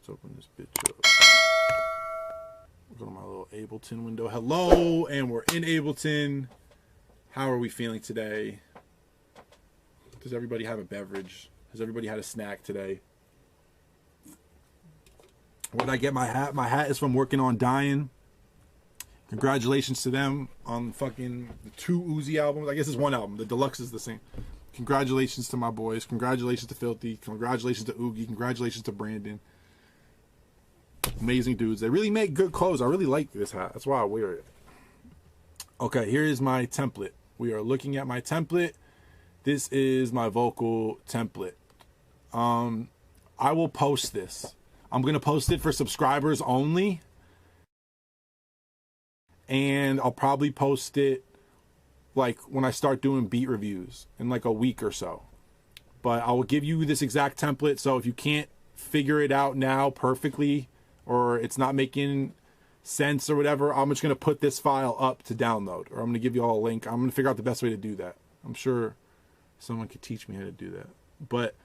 Let's open this bitch up. Go to my little Ableton window. Hello, and we're in Ableton. How are we feeling today? Does everybody have a beverage? Has everybody had a snack today? Where did I get my hat? My hat is from Working on Dying. Congratulations to them on fucking the 2 Uzi albums. I guess it's 1 album. The deluxe is the same. Congratulations to my boys. Congratulations to Filthy. Congratulations to Oogie. Congratulations to Brandon. Amazing dudes. They really make good clothes. I really like this hat. That's why I wear it. Okay, here is my template. We are looking at my template. This is my vocal template. I will post this. I'm going to post it for subscribers only. And I'll probably post it like when I start doing beat reviews in like a week or so. But I will give you this exact template. So if you can't figure it out now perfectly, or it's not making sense or whatever, I'm just going to put this file up to download, or I'm going to give you all a link. I'm going to figure out the best way to do that. I'm sure someone could teach me how to do that. But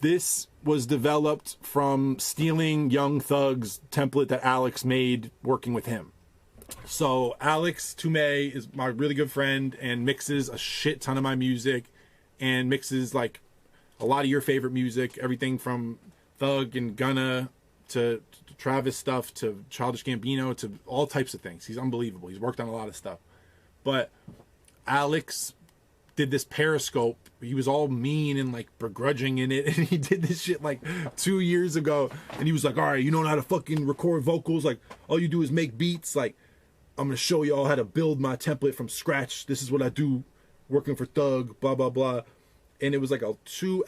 this was developed from stealing Young Thug's template that Alex made working with him. So Alex Toomey is my really good friend and mixes a shit ton of my music and mixes like a lot of your favorite music, everything from Thug and Gunna to Travis stuff to Childish Gambino to all types of things. He's unbelievable. He's worked on a lot of stuff. But Alex did this Periscope. He was all mean and like begrudging in it, and he did this shit like 2 years ago, and he was like, all right, you don't know how to fucking record vocals, like all you do is make beats, like I'm gonna show you all how to build my template from scratch. This is what I do working for Thug, blah blah blah. And it was like a 2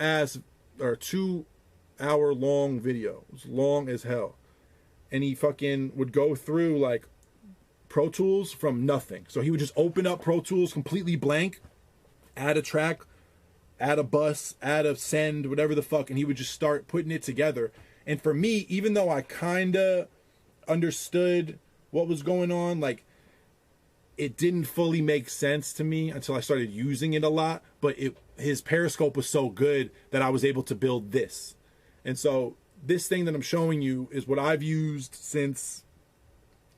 hour long video. It was long as hell. And he fucking would go through like Pro Tools from nothing. So he would just open up Pro Tools completely blank, add a track, add a bus, add a send, whatever the fuck, and he would just start putting it together. And for me, even though I kind of understood what was going on, like it didn't fully make sense to me until I started using it a lot. But his Periscope was so good that I was able to build this. And so this thing that I'm showing you is what I've used since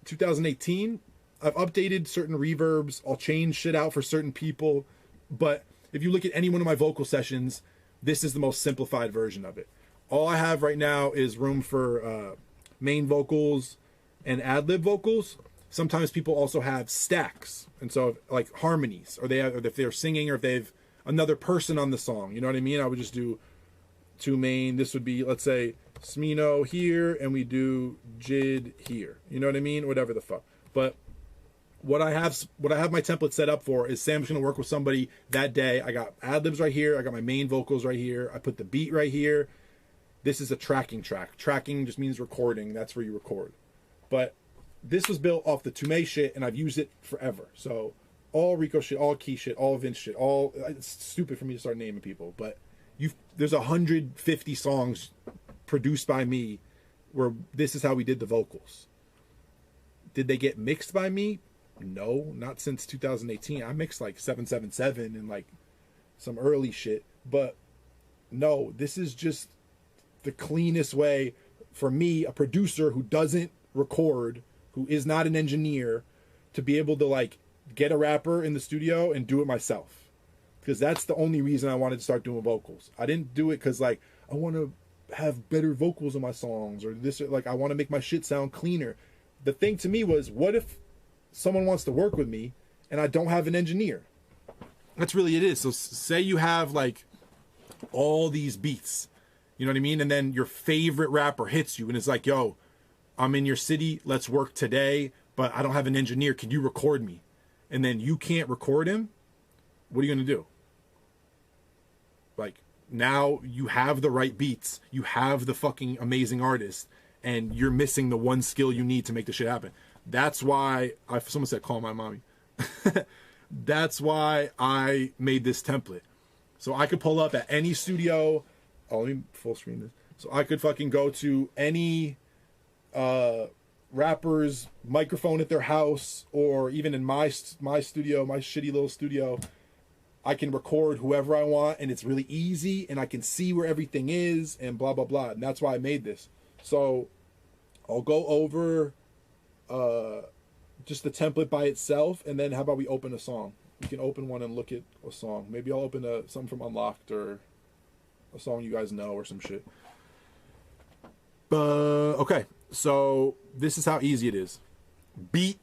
2018. I've updated certain reverbs. I'll change shit out for certain people. But if you look at any one of my vocal sessions, this is the most simplified version of it. All I have right now is room for main vocals and ad-lib vocals. Sometimes people also have stacks. And so like harmonies, or if they're singing, or if they have another person on the song, you know what I mean? I would just do 2 main. This would be, let's say, Smino here, and we do Jid here. You know what I mean? Whatever the fuck. But what I have my template set up for is, say I'm just gonna work with somebody that day. I got ad-libs right here. I got my main vocals right here. I put the beat right here. This is a tracking track. Tracking just means recording. That's where you record. But this was built off the Toomey shit, and I've used it forever. So all Rico shit, all Key shit, all Vince shit, all, it's stupid for me to start naming people, but there's 150 songs produced by me where this is how we did the vocals. Did they get mixed by me? No, not since 2018. I mixed like 777 and like some early shit, but no, this is just the cleanest way for me, a producer who doesn't record, who is not an engineer, to be able to like get a rapper in the studio and do it myself. Because that's the only reason I wanted to start doing vocals. I didn't do it because like I want to have better vocals in my songs, or this, like I want to make my shit sound cleaner. The thing to me was, what if someone wants to work with me and I don't have an engineer? That's really it is. So say you have like all these beats, you know what I mean? And then your favorite rapper hits you and it's like, yo, I'm in your city, let's work today, but I don't have an engineer. Can you record me? And then you can't record him. What are you going to do? Like, now you have the right beats. You have the fucking amazing artist. And you're missing the one skill you need to make the shit happen. That's why, someone said, call my mommy. That's why I made this template. So I could pull up at any studio. Oh, let me full screen this. So I could fucking go to any rapper's microphone at their house, or even in my studio, my shitty little studio, I can record whoever I want, and it's really easy, and I can see where everything is, and blah, blah, blah. And that's why I made this. So I'll go over just the template by itself, and then how about we open a song? You can open one and look at a song. Maybe I'll open something from Unlocked or a song you guys know or some shit. Okay, so this is how easy it is. Beat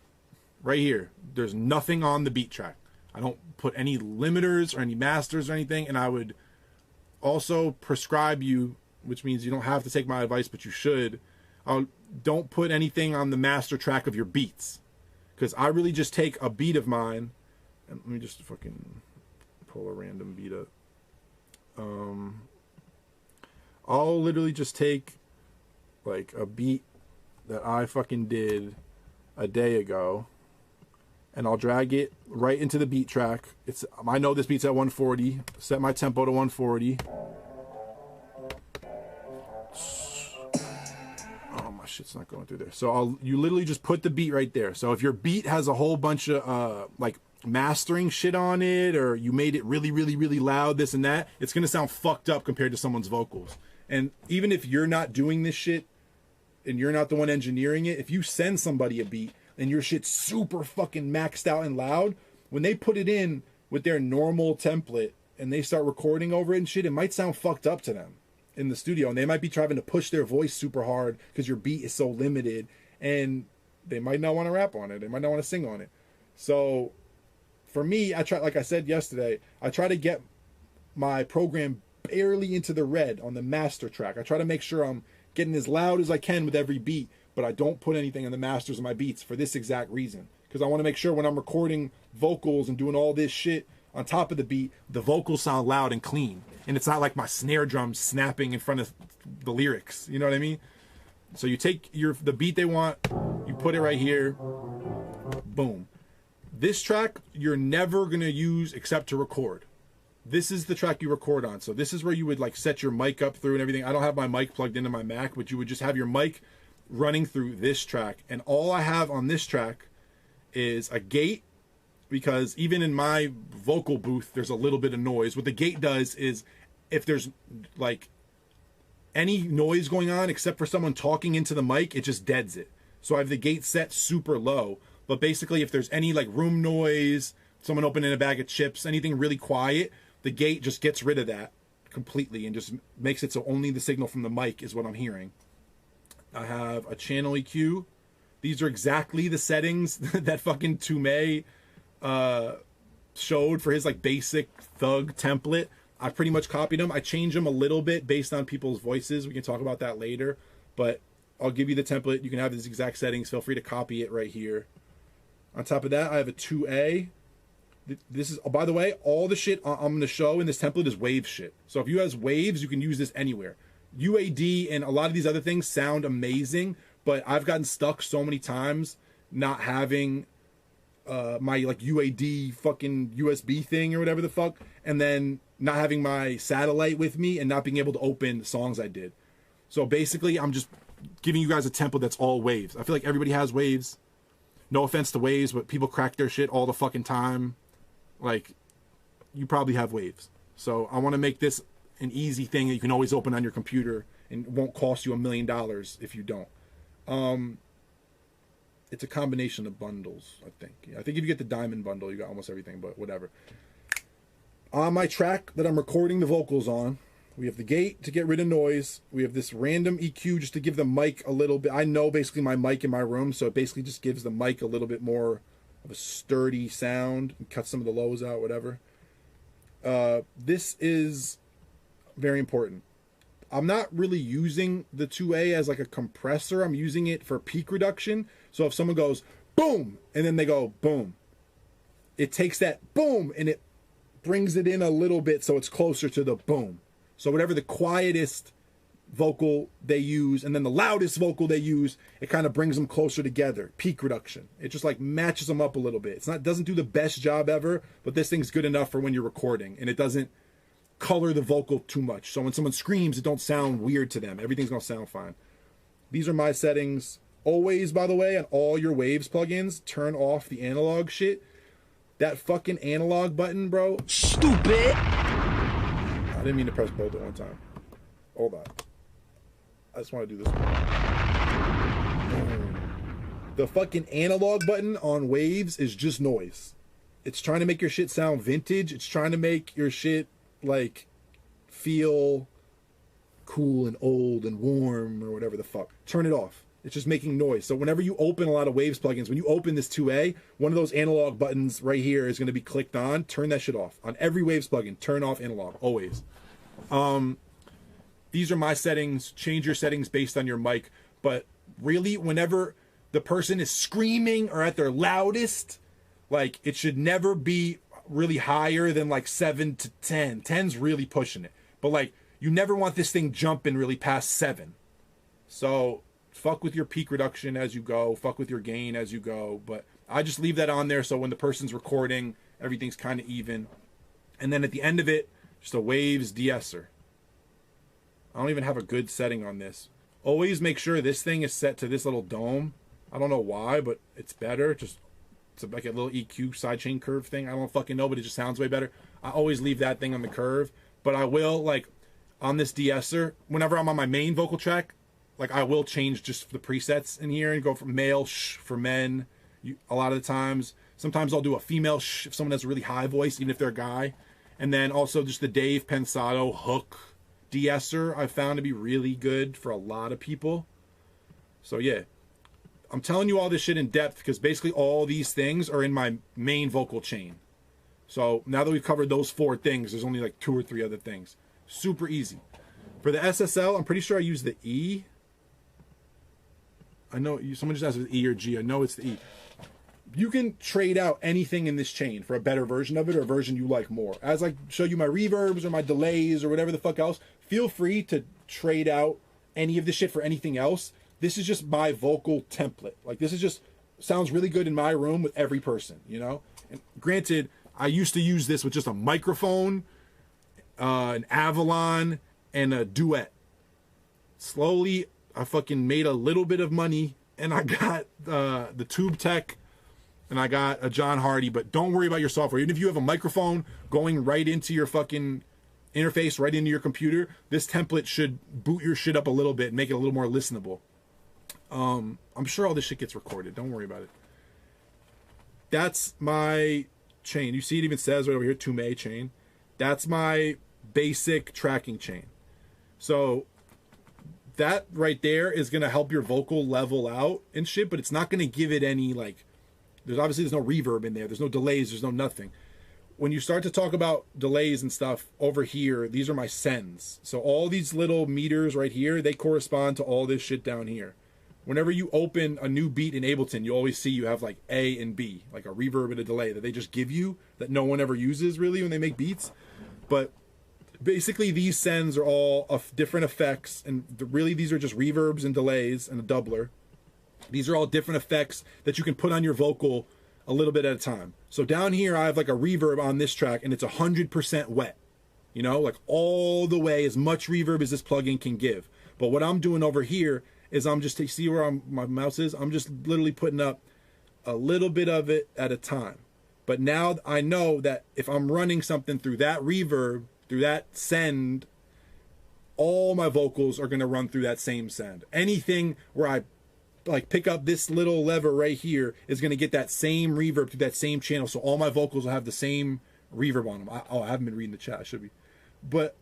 right here. There's nothing on the beat track. I don't put any limiters or any masters or anything, and I would also prescribe you, which means you don't have to take my advice, but you should. Don't put anything on the master track of your beats, because I really just take a beat of mine, and let me just fucking pull a random beat up. I'll literally just take like a beat that I fucking did a day ago, and I'll drag it right into the beat track. I know this beat's at 140. Set my tempo to 140. Oh, my shit's not going through there. So you literally just put the beat right there. So if your beat has a whole bunch of like mastering shit on it, or you made it really, really, really loud, this and that, it's gonna sound fucked up compared to someone's vocals. And even if you're not doing this shit and you're not the one engineering it, if you send somebody a beat and your shit's super fucking maxed out and loud, when they put it in with their normal template and they start recording over it and shit, it might sound fucked up to them in the studio, and they might be trying to push their voice super hard because your beat is so limited, and they might not want to rap on it, they might not want to sing on it. So for me, I try, like I said yesterday, I try to get my program barely into the red on the master track. I try to make sure I'm getting as loud as I can with every beat, but I don't put anything in the masters of my beats for this exact reason, because I want to make sure when I'm recording vocals and doing all this shit on top of the beat, the vocals sound loud and clean, and it's not like my snare drum snapping in front of the lyrics, you know what I mean? So you take the beat they want, you put it right here, boom. This track you're never gonna use except to record. This is the track you record on. So this is where you would like set your mic up through and everything. I don't have my mic plugged into my Mac, but you would just have your mic running through this track. And all I have on this track is a gate, because even in my vocal booth, there's a little bit of noise. What the gate does is if there's like any noise going on except for someone talking into the mic, it just deads it. So I have the gate set super low. But basically, if there's any like room noise, someone opening a bag of chips, anything really quiet, the gate just gets rid of that completely and just makes it so only the signal from the mic is what I'm hearing. I have a channel EQ. These are exactly the settings that fucking Tumay showed for his like basic thug template. I pretty much copied them. I change them a little bit based on people's voices. We can talk about that later, but I'll give you the template. You can have these exact settings. Feel free to copy it right here. On top of that, I have a 2A. This is, oh, by the way, all the shit I'm going to show in this template is wave shit. So if you have waves, you can use this anywhere. UAD and a lot of these other things sound amazing, but I've gotten stuck so many times not having my like UAD fucking USB thing or whatever the fuck, and then not having my satellite with me and not being able to open songs I did. So basically, I'm just giving you guys a template that's all waves. I feel like everybody has waves. No offense to waves, but people crack their shit all the fucking time. Like, you probably have waves. So I want to make this an easy thing that you can always open on your computer and it won't cost you $1 million if you don't. It's a combination of bundles, I think. I think if you get the diamond bundle, you got almost everything, but whatever. On my track that I'm recording the vocals on, we have the gate to get rid of noise. We have this random EQ just to give the mic a little bit. I know basically my mic in my room, so it basically just gives the mic a little bit more of a sturdy sound and cut some of the lows out, whatever. This is very important. I'm not really using the 2A as like a compressor. I'm using it for peak reduction. So if someone goes boom and then they go boom, it takes that boom and it brings it in a little bit so it's closer to the boom. So whatever the quietest vocal they use and then the loudest vocal they use, it kind of brings them closer together. Peak reduction. It just like matches them up a little bit. Doesn't do the best job ever, but this thing's good enough for when you're recording, and it doesn't color the vocal too much. So when someone screams, it don't sound weird to them. Everything's gonna sound fine. These are my settings. Always, by the way, on all your waves plugins, turn off the analog shit. That fucking analog button, bro. Stupid. I didn't mean to press both at one time. Hold on. I just want to do this one. The fucking analog button on Waves is just noise. It's trying to make your shit sound vintage. It's trying to make your shit, like, feel cool and old and warm or whatever the fuck. Turn it off. It's just making noise. So whenever you open a lot of Waves plugins, when you open this 2A, one of those analog buttons right here is going to be clicked on. Turn that shit off. On every Waves plugin, turn off analog, always. These are my settings. Change your settings based on your mic. But really, whenever the person is screaming or at their loudest, like, it should never be really higher than like 7 to 10. 10's really pushing it. But like, you never want this thing jumping really past 7. So fuck with your peak reduction as you go. Fuck with your gain as you go. But I just leave that on there so when the person's recording, everything's kind of even. And then at the end of it, just a Waves de-esser. I don't even have a good setting on this. Always make sure this thing is set to this little dome. I don't know why, but it's better. Just it's like a little EQ sidechain curve thing. I don't fucking know, but it just sounds way better. I always leave that thing on the curve. But I will, like, on this de-esser, whenever I'm on my main vocal track, like, I will change just the presets in here and go from male shh for men a lot of the times. Sometimes I'll do a female shh if someone has a really high voice, even if they're a guy. And then also just the Dave Pensado hook de-esser I found to be really good for a lot of people. So yeah, I'm telling you all this shit in depth because basically all these things are in my main vocal chain. So now that we've covered those 4 things, there's only like 2 or 3 other things. Super easy. For the SSL, I'm pretty sure I use the E. I know someone just asked if it's E or G. I know it's the E. You can trade out anything in this chain for a better version of it or a version you like more. As I show you my reverbs or my delays or whatever the fuck else, feel free to trade out any of this shit for anything else. This is just my vocal template. Like, this is just sounds really good in my room with every person, you know? And granted, I used to use this with just a microphone, an Avalon, and a Duet. Slowly, I fucking made a little bit of money, and I got the Tube Tech, and I got a John Hardy, but don't worry about your software. Even if you have a microphone going right into your fucking interface, right into your computer, this template should boot your shit up a little bit and make it a little more listenable. I'm sure all this shit gets recorded. Don't worry about it. That's my chain. You see it even says right over here, 2May chain. That's my basic tracking chain. So that right there is going to help your vocal level out and shit, but it's not going to give it any, like, there's no reverb in there. There's no delays. There's no nothing. When you start to talk about delays and stuff over here, these are my sends. So all these little meters right here, they correspond to all this shit down here. Whenever you open a new beat in Ableton, you always see you have like A and B, like a reverb and a delay that they just give you that no one ever uses really when they make beats. But basically these sends are all of different effects, and really these are just reverbs and delays and a doubler. These are all different effects that you can put on your vocal a little bit at a time. So down here I have like a reverb on this track and it's 100% wet. You know, like all the way, as much reverb as this plugin can give. But what I'm doing over here is I'm just, see where my mouse is? I'm just literally putting up a little bit of it at a time. But now I know that if I'm running something through that reverb, through that send, all my vocals are going to run through that same send. Anything where I like pick up this little lever right here is going to get that same reverb through that same channel. So all my vocals will have the same reverb on them. I haven't been reading the chat. I should be. But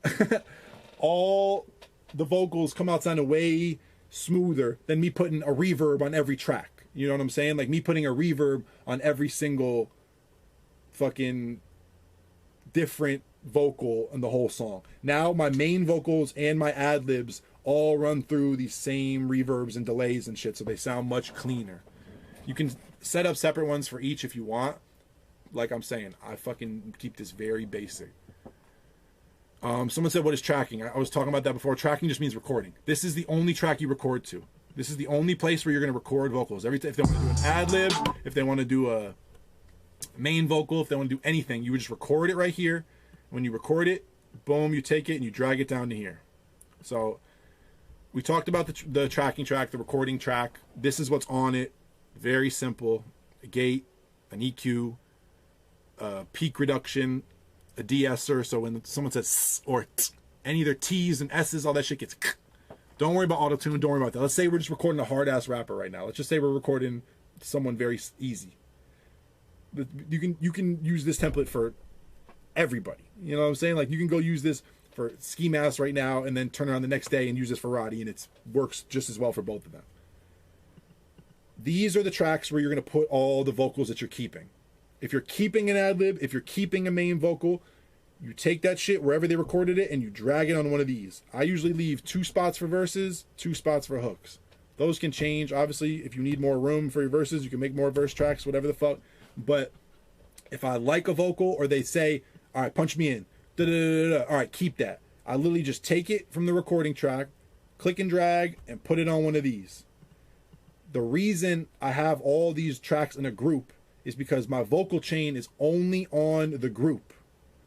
all the vocals come out sounding way smoother than me putting a reverb on every track. You know what I'm saying? Like me putting a reverb on every single fucking different vocal in the whole song. Now my main vocals and my ad-libs all run through these same reverbs and delays and shit, so they sound much cleaner. You can set up separate ones for each if you want. Like I'm saying, I fucking keep this very basic. Someone said, what is tracking? I was talking about that before. Tracking just means recording. This is the only track you record to. This is the only place where you're going to record vocals. Every time, if they want to do an ad-lib, if they want to do a main vocal, if they want to do anything, you would just record it right here. When you record it, boom, you take it and you drag it down to here. So we talked about the tracking track, the recording track. This is what's on it. Very simple. A gate, an EQ, peak reduction, a de-esser. So when someone says s or t, any of their T's and S's, all that shit gets k. Don't worry about auto-tune. Don't worry about that. Let's say we're just recording a hard-ass rapper right now. Let's just say we're recording someone very easy. You can use this template for everybody. You know what I'm saying? Like, you can go use this for Ski Mask right now and then turn it on the next day and use this for Roddy, and it works just as well for both of them. These are the tracks where you're going to put all the vocals that you're keeping. If you're keeping an ad-lib, if you're keeping a main vocal, you take that shit wherever they recorded it and you drag it on one of these. I usually leave 2 spots for verses, 2 spots for hooks. Those can change. Obviously, if you need more room for your verses, you can make more verse tracks, whatever the fuck. But if I like a vocal or they say, all right, punch me in, all right, keep that. I literally just take it from the recording track, click and drag, and put it on one of these. The reason I have all these tracks in a group is because my vocal chain is only on the group.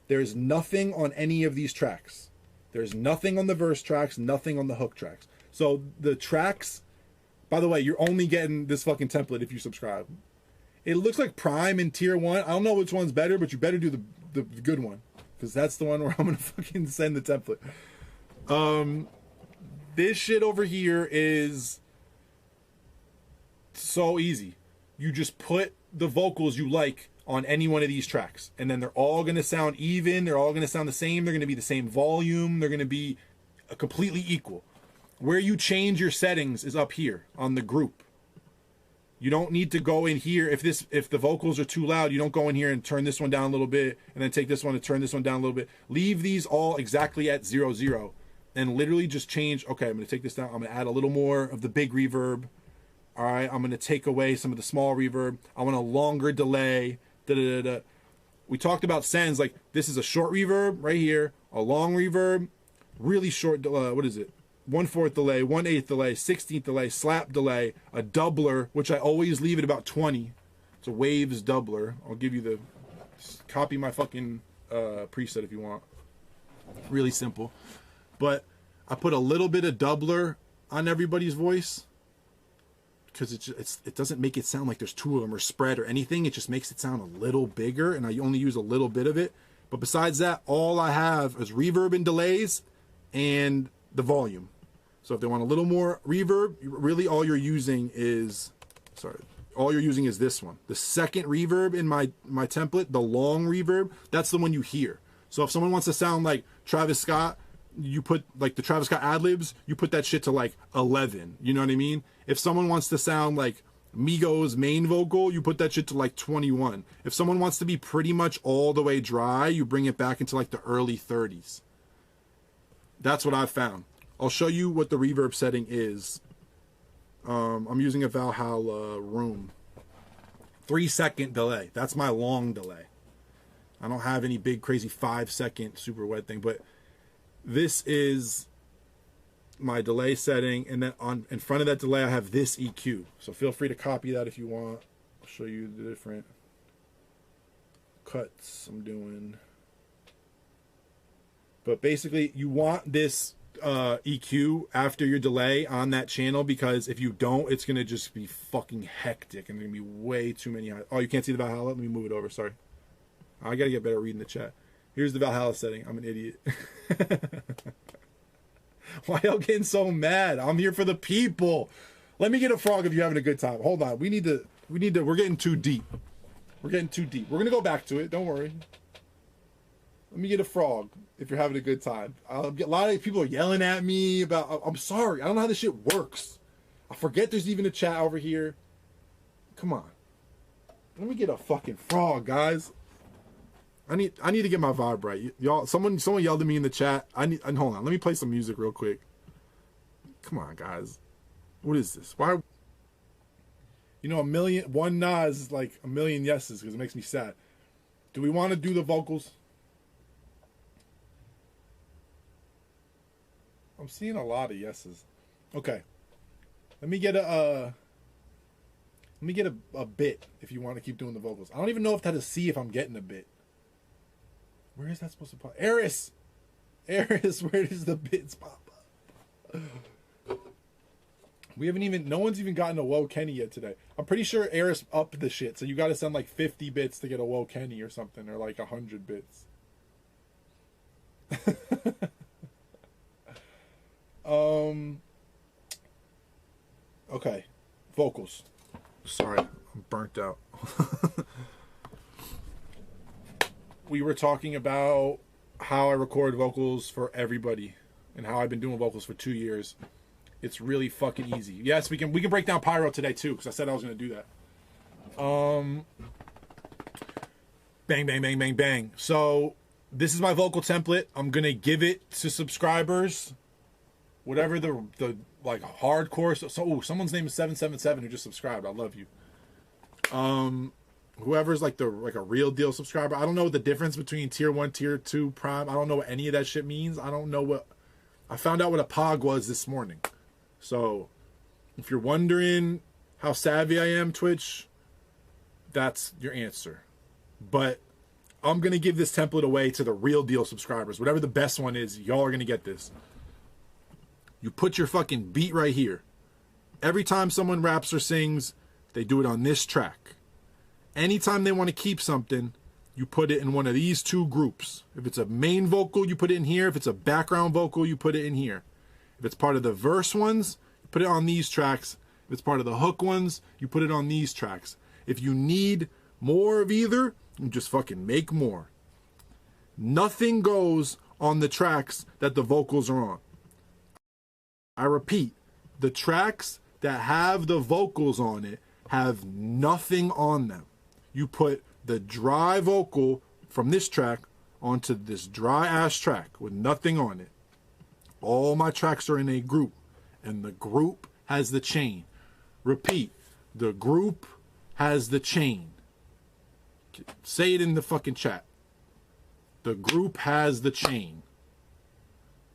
There's nothing on any of these tracks. There's nothing on the verse tracks, nothing on the hook tracks. So the tracks, by the way, you're only getting this fucking template if you subscribe. It looks like Prime and Tier 1. I don't know which one's better, but you better do the good one, because that's the one where I'm going to fucking send the template. This shit over here is so easy. You just put the vocals you like on any one of these tracks, and then they're all going to sound even. They're all going to sound the same. They're going to be the same volume. They're going to be completely equal. Where you change your settings is up here on the group. You don't need to go in here. If the vocals are too loud, you don't go in here and turn this one down a little bit and then take this one and turn this one down a little bit. Leave these all exactly at 0, 0 and literally just change. Okay, I'm going to take this down. I'm going to add a little more of the big reverb. All right, I'm going to take away some of the small reverb. I want a longer delay. We talked about sends. Like, this is a short reverb right here, a long reverb, really short, what is it? 1/4 delay, 1/8 delay, 16th delay, slap delay, a doubler, which I always leave at about 20. It's a waves doubler. I'll give you the, copy my fucking preset if you want. Really simple. But I put a little bit of doubler on everybody's voice, because it doesn't make it sound like there's 2 of them or spread or anything. It just makes it sound a little bigger, and I only use a little bit of it. But besides that, all I have is reverb and delays and the volume. So if they want a little more reverb, really all you're using is, all you're using is this one. The second reverb in my template, the long reverb, that's the one you hear. So if someone wants to sound like Travis Scott, you put like the Travis Scott ad-libs, you put that shit to like 11. You know what I mean? If someone wants to sound like Migos' main vocal, you put that shit to like 21. If someone wants to be pretty much all the way dry, you bring it back into like the early 30s. That's what I've found. I'll show you what the reverb setting is. I'm using a Valhalla Room. 3-second delay. That's my long delay. I don't have any big crazy 5-second super wet thing, but this is my delay setting, and then in front of that delay I have this EQ. So feel free to copy that if you want. I'll show you the different cuts I'm doing. But basically you want this EQ after your delay on that channel, because if you don't, it's gonna just be fucking hectic and there's gonna be way too many. Oh, you can't see the Valhalla? Let me move it over. Sorry, I gotta get better at reading the chat. Here's the Valhalla setting. I'm an idiot. Why y'all getting so mad? I'm here for the people. Let me get a frog if you're having a good time. Hold on. We need to. We're getting too deep. We're getting too deep. We're gonna go back to it. Don't worry. Let me get a frog if you're having a good time. A lot of people are yelling at me about, I'm sorry, I don't know how this shit works. I forget there's even a chat over here. Come on. Let me get a fucking frog, guys. I need to get my vibe right. Y'all, someone yelled at me in the chat. Hold on, let me play some music real quick. Come on, guys. What is this? Why? You know, one Nas is like a million yeses, because it makes me sad. Do we want to do the vocals? I'm seeing a lot of yeses. Okay. Let me get a bit if you want to keep doing the vocals. I don't even know if that is see if I'm getting a bit. Where is that supposed to pop? Eris, where does the bits pop up? No one's even gotten a Woe Kenny yet today. I'm pretty sure Eris upped the shit, so you gotta send like 50 bits to get a Woe Kenny or something, or like 100 bits. Okay. Vocals. Sorry, I'm burnt out. We were talking about how I record vocals for everybody and how I've been doing vocals for 2 years. It's really fucking easy. Yes, we can break down Pyro today too, because I said I was going to do that. Bang, bang, bang, bang, bang. So this is my vocal template. I'm going to give it to subscribers. Whatever the like hardcore. So someone's name is 777 who just subscribed. I love you. Whoever's like a real deal subscriber. I don't know what the difference between tier 1, tier 2, prime. I don't know what any of that shit means. I don't know what. I found out what a pog was this morning. So if you're wondering how savvy I am, Twitch, that's your answer. But I'm going to give this template away to the real deal subscribers. Whatever the best one is, y'all are going to get this. You put your fucking beat right here. Every time someone raps or sings, they do it on this track. Anytime they want to keep something, you put it in one of these two groups. If it's a main vocal, you put it in here. If it's a background vocal, you put it in here. If it's part of the verse ones, you put it on these tracks. If it's part of the hook ones, you put it on these tracks. If you need more of either, you just fucking make more. Nothing goes on the tracks that the vocals are on. I repeat, the tracks that have the vocals on it have nothing on them. You put the dry vocal from this track onto this dry ass track with nothing on it. All my tracks are in a group, and the group has the chain. Repeat, the group has the chain. Say it in the fucking chat. The group has the chain.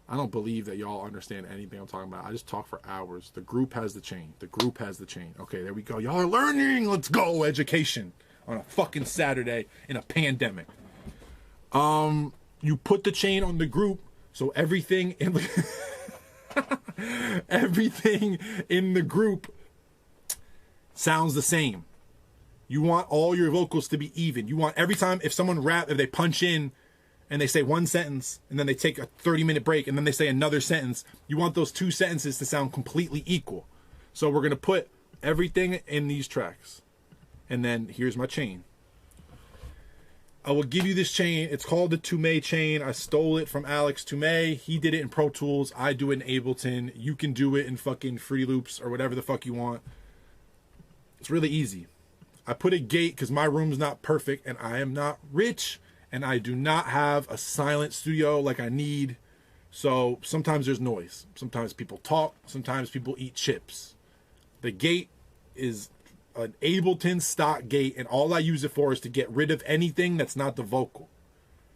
I don't believe that y'all understand anything I'm talking about. I just talk for hours. The group has the chain. The group has the chain. Okay, there we go. Y'all are learning. Let's go. Education on a fucking Saturday in a pandemic. You put the chain on the group, so everything in the everything in the group sounds the same. You want all your vocals to be even. You want every time if someone if they punch in and they say one sentence and then they take a 30-minute break and then they say another sentence, you want those two sentences to sound completely equal. So we're going to put everything in these tracks. And then here's my chain. I will give you this chain. It's called the Toomey chain. I stole it from Alex Toomey. He did it in Pro Tools. I do it in Ableton. You can do it in fucking Fruity Loops or whatever the fuck you want. It's really easy. I put a gate because my room's not perfect and I am not rich and I do not have a silent studio like I need. So sometimes there's noise. Sometimes people talk. Sometimes people eat chips. The gate is an Ableton stock gate, and all I use it for is to get rid of anything that's not the vocal.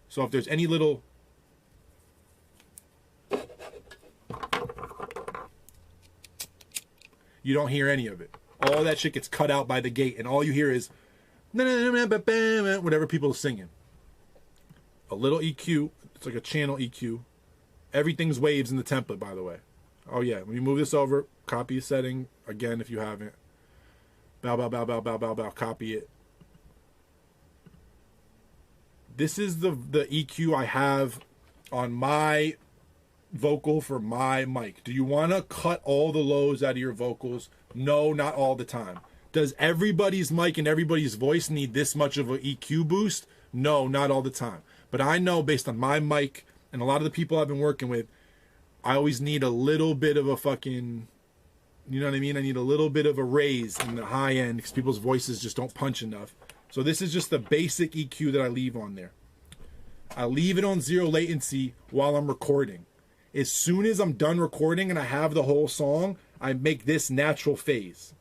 So if there's any little you don't hear any of it. All that shit gets cut out by the gate, and all you hear is whatever people are singing. A little EQ. It's like a channel EQ. Everything's waves in the template, by the way. Oh yeah, when you move this over, copy a setting again if you haven't. Bow, bow, bow, bow, bow, bow, bow. Copy it. This is the EQ I have on my vocal for my mic. Do you want to cut all the lows out of your vocals? No, not all the time. Does everybody's mic and everybody's voice need this much of an EQ boost? No, not all the time. But I know based on my mic and a lot of the people I've been working with, I always need a little bit of a fucking, you know what I mean? I need a little bit of a raise in the high end because people's voices just don't punch enough. So this is just the basic EQ that I leave on there. I leave it on 0 latency while I'm recording. As soon as I'm done recording and I have the whole song, I make this natural phase.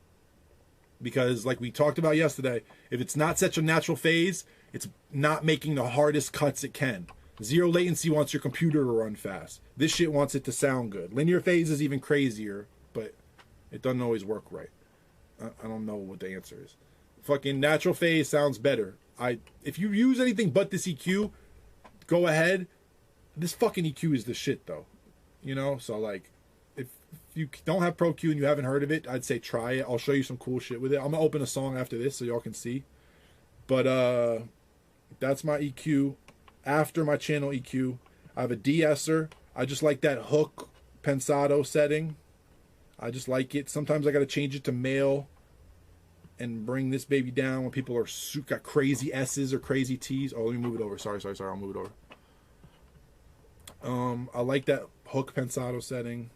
Because like we talked about yesterday, if it's not such a natural phase, it's not making the hardest cuts it can. 0 latency wants your computer to run fast. This shit wants it to sound good. Linear phase is even crazier, but it doesn't always work right. I don't know what the answer is. Fucking natural phase sounds better. If you use anything but this EQ, go ahead. This fucking EQ is the shit though. You know, so like if you don't have Pro Q and you haven't heard of it, I'd say try it. I'll show you some cool shit with it. I'm gonna open a song after this so y'all can see. But that's my EQ. After my channel EQ, I have a de-esser. I just like that hook pensado setting. I just like it. Sometimes I gotta change it to male and bring this baby down when people are got crazy S's or crazy T's. Oh, let me move it over. Sorry. I'll move it over. I like that hook pensado setting.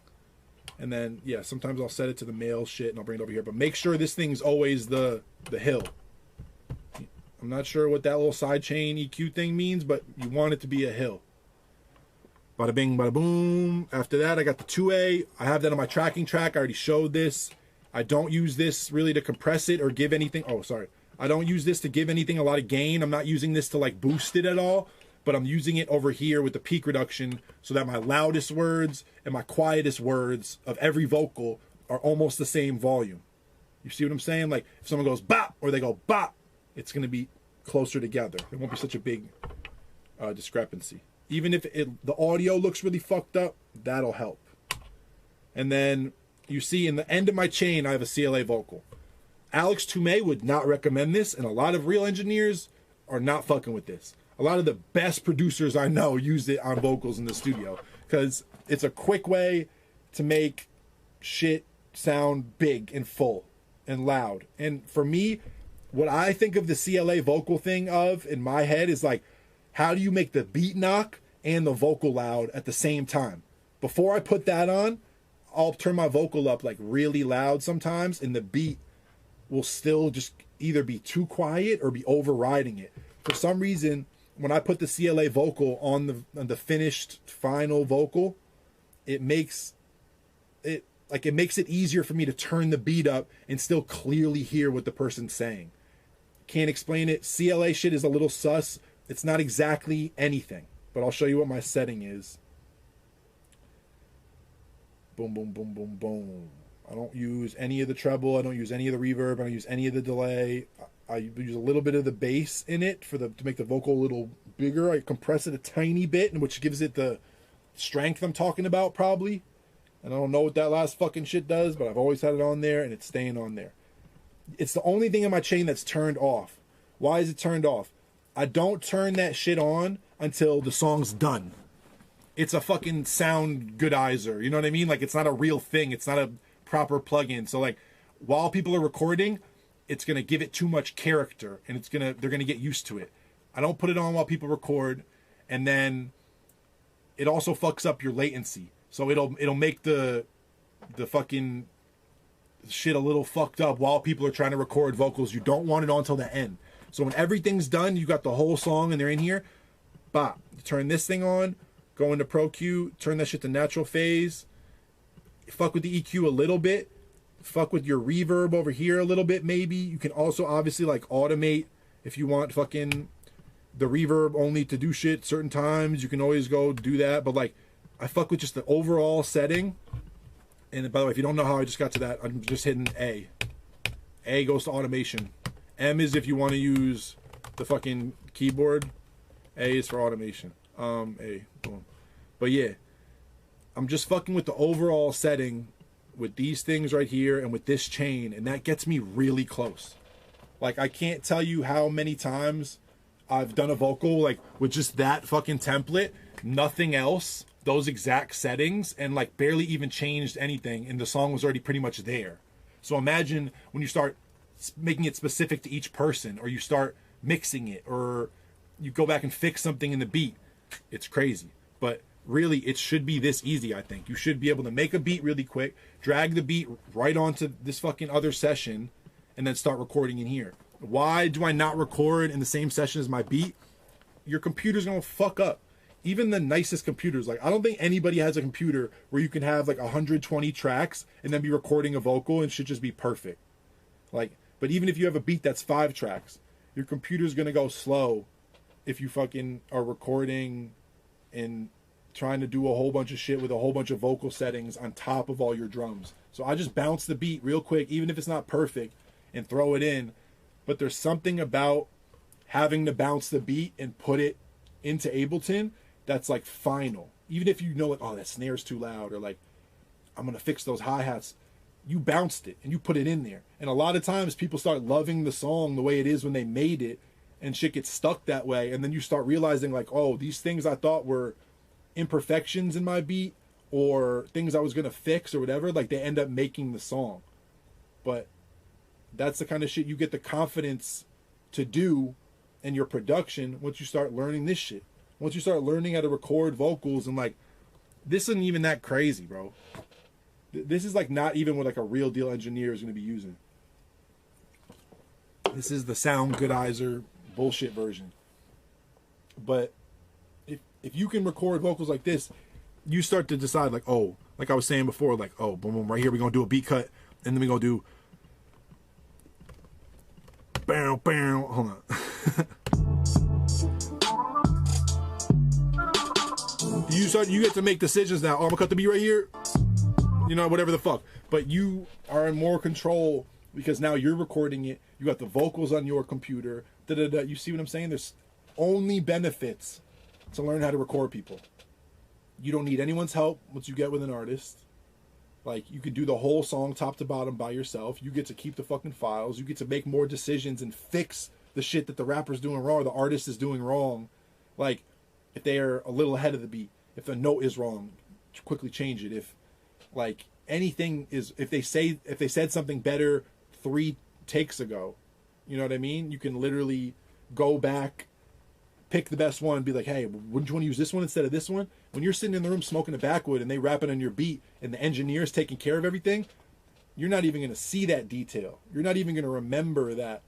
And then, yeah, sometimes I'll set it to the male shit and I'll bring it over here. But make sure this thing's always the hill. I'm not sure what that little sidechain EQ thing means, but you want it to be a hill. Bada bing, bada boom. After that, I got the 2A. I have that on my tracking track. I already showed this. I don't use this really to compress it or give anything. Oh, sorry. I don't use this to give anything a lot of gain. I'm not using this to like boost it at all. But I'm using it over here with the peak reduction so that my loudest words and my quietest words of every vocal are almost the same volume. You see what I'm saying? Like if someone goes bop or they go bop, it's going to be closer together. There won't be such a big discrepancy. Even if the audio looks really fucked up, that'll help. And then you see in the end of my chain, I have a CLA vocal. Alex Toomey would not recommend this, and a lot of real engineers are not fucking with this. A lot of the best producers I know use it on vocals in the studio because it's a quick way to make shit sound big and full and loud. And for me, what I think of the CLA vocal thing of in my head is like, how do you make the beat knock and the vocal loud at the same time? Before I put that on, I'll turn my vocal up like really loud sometimes, and the beat will still just either be too quiet or be overriding it. For some reason, when I put the CLA vocal on the finished final vocal, it makes it easier for me to turn the beat up and still clearly hear what the person's saying. Can't explain it. CLA shit is a little sus. It's not exactly anything, but I'll show you what my setting is. Boom, boom, boom, boom, boom. I don't use any of the treble. I don't use any of the reverb. I don't use any of the delay. I use a little bit of the bass in it to make the vocal a little bigger. I compress it a tiny bit, which gives it the strength I'm talking about probably. And I don't know what that last fucking shit does, but I've always had it on there and it's staying on there. It's the only thing in my chain that's turned off. Why is it turned off? I don't turn that shit on until the song's done. It's a fucking sound goodizer. You know what I mean? Like it's not a real thing. It's not a proper plugin. So like while people are recording, it's going to give it too much character and they're going to get used to it. I don't put it on while people record, and then it also fucks up your latency. So it'll make the fucking shit a little fucked up while people are trying to record vocals. You don't want it on until the end. So when everything's done, you got the whole song and they're in here, bop, you turn this thing on, go into Pro Q, turn that shit to natural phase, fuck with the EQ a little bit, fuck with your reverb over here a little bit maybe. You can also obviously like automate if you want fucking the reverb only to do shit certain times. You can always go do that, but like I fuck with just the overall setting. And by the way, if you don't know how I just got to that, I'm just hitting A. A goes to automation. M is if you want to use the fucking keyboard. A is for automation. A, boom. But yeah, I'm just fucking with the overall setting with these things right here and with this chain, and that gets me really close. Like I can't tell you how many times I've done a vocal like with just that fucking template, nothing else, those exact settings, and like barely even changed anything, and the song was already pretty much there. So imagine when you start making it specific to each person, or you start mixing it, or you go back and fix something in the beat. It's crazy. But really, it should be this easy, I think. You should be able to make a beat really quick, drag the beat right onto this fucking other session, and then start recording in here. Why do I not record in the same session as my beat? Your computer's gonna fuck up. Even the nicest computers, like I don't think anybody has a computer where you can have like 120 tracks and then be recording a vocal and should just be perfect. Like, but even if you have a beat that's 5 tracks, your computer's gonna go slow if you fucking are recording and trying to do a whole bunch of shit with a whole bunch of vocal settings on top of all your drums. So I just bounce the beat real quick, even if it's not perfect, and throw it in. But there's something about having to bounce the beat and put it into Ableton that's like final. Even if you know like, oh, that snare's too loud, or like I'm going to fix those hi-hats. You bounced it and you put it in there. And a lot of times people start loving the song the way it is when they made it, and shit gets stuck that way. And then you start realizing like, oh, these things I thought were imperfections in my beat or things I was going to fix or whatever, like they end up making the song. But that's the kind of shit you get the confidence to do in your production once you start learning this shit. Once you start learning how to record vocals, and like, this isn't even that crazy, bro. This is like not even what like a real deal engineer is going to be using. This is the Sound Goodizer bullshit version. But if you can record vocals like this, you start to decide like, oh, like I was saying before, like, oh, boom, boom, right here we're going to do a beat cut, and then we're going to do bow, bow. Hold on. You get to make decisions now. Oh, I'm going to cut the beat right here. You know, whatever the fuck. But you are in more control because now you're recording it. You got the vocals on your computer. You see what I'm saying? There's only benefits to learn how to record people. You don't need anyone's help once you get with an artist. Like, you could do the whole song top to bottom by yourself. You get to keep the fucking files. You get to make more decisions and fix the shit that the rapper's doing wrong or the artist is doing wrong. Like, if they are a little ahead of the beat, if a note is wrong, quickly change it. If like anything is, if they said something better 3 takes ago, you know what I mean? You can literally go back, pick the best one, and be like, hey, wouldn't you want to use this one instead of this one? When you're sitting in the room smoking a backwood and they rapping on your beat and the engineer's taking care of everything, you're not even going to see that detail. You're not even going to remember that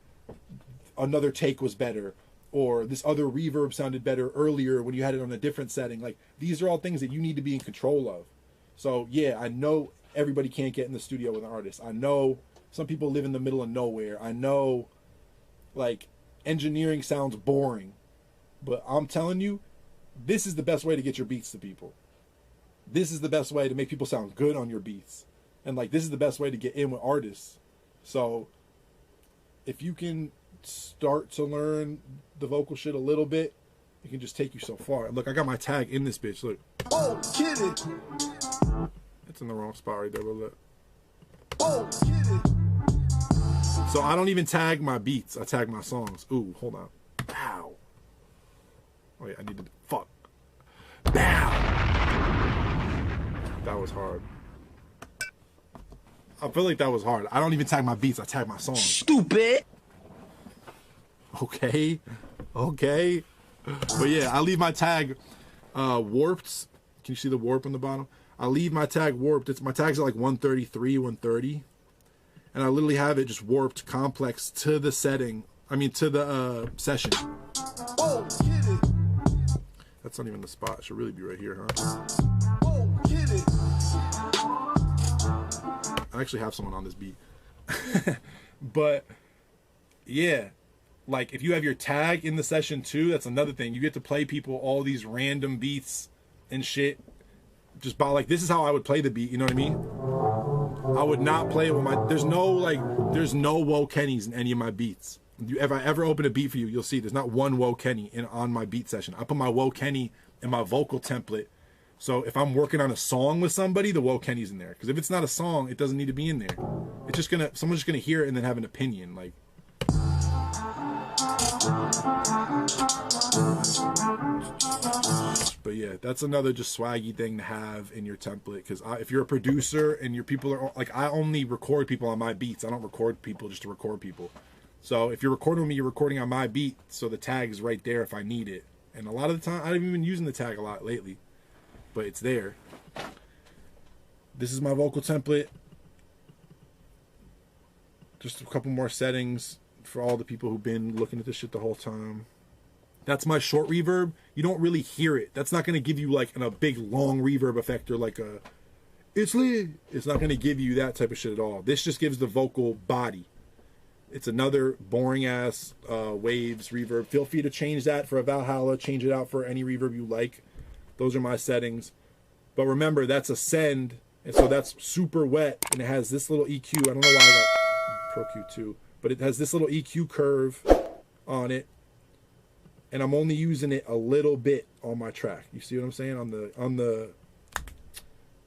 another take was better, or this other reverb sounded better earlier when you had it on a different setting. Like, these are all things that you need to be in control of. So yeah, I know everybody can't get in the studio with an artist. I know some people live in the middle of nowhere. I know, like, engineering sounds boring, but I'm telling you, this is the best way to get your beats to people. This is the best way to make people sound good on your beats. And like, this is the best way to get in with artists. So if you can start to learn the vocal shit a little bit, it can just take you so far. Look, I got my tag in this bitch. Look. Oh, get it. It's in the wrong spot right there, but look. Oh, get it. So I don't even tag my beats. I tag my songs. Ooh, hold on. Ow. Oh yeah, I need to. Fuck. Bow. That was hard. I feel like that was hard. I don't even tag my beats. I tag my songs. Stupid. Okay. Okay. But yeah, I leave my tag warped. Can you see the warp on the bottom? I leave my tag warped. My tags are like 133, 130. And I literally have it just warped complex to the setting. I mean, to the session. Oh, get it. That's not even the spot. It should really be right here, huh? Oh, get it. I actually have someone on this beat. But yeah, like, if you have your tag in the session too, that's another thing. You get to play people all these random beats and shit. Just by, like, this is how I would play the beat, you know what I mean? I would not play it with my, there's no Woe Kennys in any of my beats. If I ever open a beat for you, you'll see there's not one Woe Kenny on my beat session. I put my Woe Kenny in my vocal template. So if I'm working on a song with somebody, the Woe Kenny's in there. Because if it's not a song, it doesn't need to be in there. It's just someone's just gonna hear it and then have an opinion. Like, but yeah, that's another just swaggy thing to have in your template. Because if you're a producer and your people are like, I only record people on my beats. I don't record people just to record people. So if you're recording with me, you're recording on my beat. So the tag is right there if I need it. And a lot of the time, I haven't even been using the tag a lot lately, but it's there. This is my vocal template. Just a couple more settings for all the people who've been looking at this shit the whole time. That's my short reverb. You don't really hear it. That's not going to give you like a big long reverb effect or like a, it's lit. It's not going to give you that type of shit at all. This just gives the vocal body. It's another boring ass waves reverb. Feel free to change that for a Valhalla. Change it out for any reverb you like. Those are my settings. But remember, that's a send. And so that's super wet. And it has this little EQ. I don't know why I got Pro Q2. But it has this little EQ curve on it. And I'm only using it a little bit on my track. You see what I'm saying? On the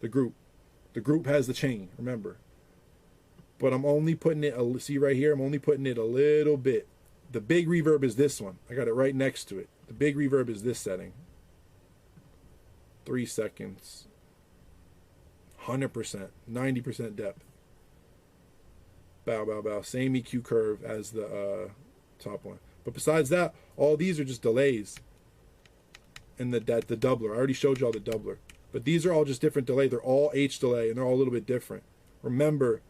group. The group has the chain, remember. But I'm only putting it, see right here, I'm only putting it a little bit. The big reverb is this one. I got it right next to it. The big reverb is this setting. 3 seconds. 100%. 90% depth. Bow, bow, bow. Same EQ curve as the top one. But besides that, all these are just delays. And the doubler. I already showed you all the doubler. But these are all just different delay. They're all H delay, and they're all a little bit different. Remember,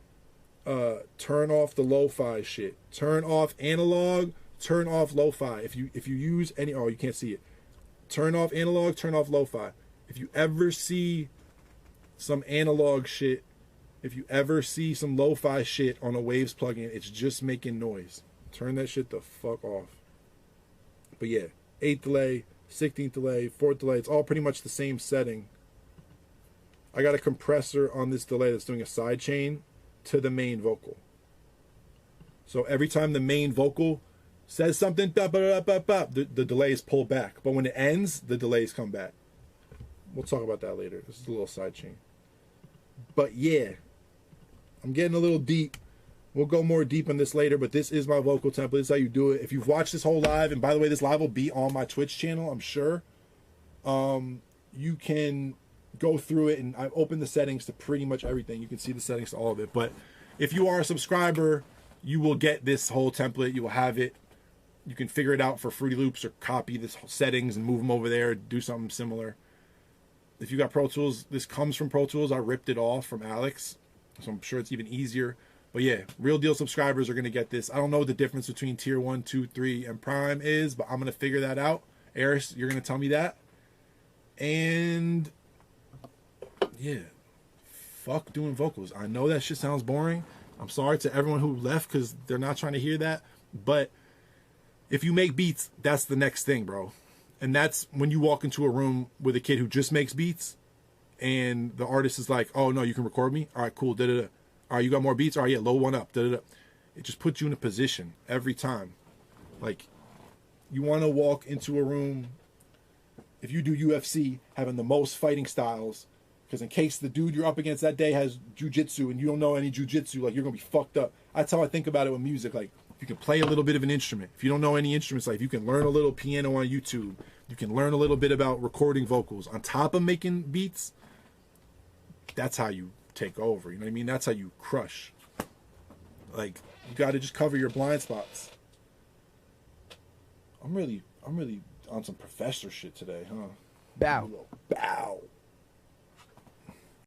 turn off the lo-fi shit. Turn off analog, turn off lo-fi. If you use any, oh, you can't see it. Turn off analog, turn off lo-fi. If you ever see some analog shit, if you ever see some lo-fi shit on a Waves plugin, it's just making noise. Turn that shit the fuck off. But yeah, 8th delay, 16th delay, 4th delay, it's all pretty much the same setting. I got a compressor on this delay that's doing a side chain to the main vocal. So every time the main vocal says something, the delays pull back. But when it ends, the delays come back. We'll talk about that later. This is a little side chain. But yeah, I'm getting a little deep. We'll go more deep on this later, but this is my vocal template. This is how you do it. If you've watched this whole live, and by the way, this live will be on my Twitch channel, I'm sure. You can go through it, and I've opened the settings to pretty much everything. You can see the settings to all of it. But if you are a subscriber, you will get this whole template. You will have it. You can figure it out for Fruity Loops or copy this settings and move them over there, do something similar. If you got Pro Tools, this comes from Pro Tools. I ripped it off from Alex, so I'm sure it's even easier. But yeah, real deal subscribers are going to get this. I don't know what the difference between tier 1, 2, 3, and Prime is, but I'm going to figure that out. Eris, you're going to tell me that. And yeah, fuck doing vocals. I know that shit sounds boring. I'm sorry to everyone who left because they're not trying to hear that. But if you make beats, that's the next thing, bro. And that's when you walk into a room with a kid who just makes beats and the artist is like, oh, no, you can record me? All right, cool. Da-da-da. All right, you got more beats? All right, yeah, load one up. Da-da-da. It just puts you in a position every time. Like, you want to walk into a room, if you do UFC, having the most fighting styles, because in case the dude you're up against that day has jujitsu and you don't know any jujitsu, like, you're going to be fucked up. That's how I think about it with music. Like, if you can play a little bit of an instrument, if you don't know any instruments, like, if you can learn a little piano on YouTube, you can learn a little bit about recording vocals on top of making beats, that's how you take over. You know what I mean? That's how you crush. Like, you got to just cover your blind spots. I'm really on some professor shit today, huh? Bow. Bow.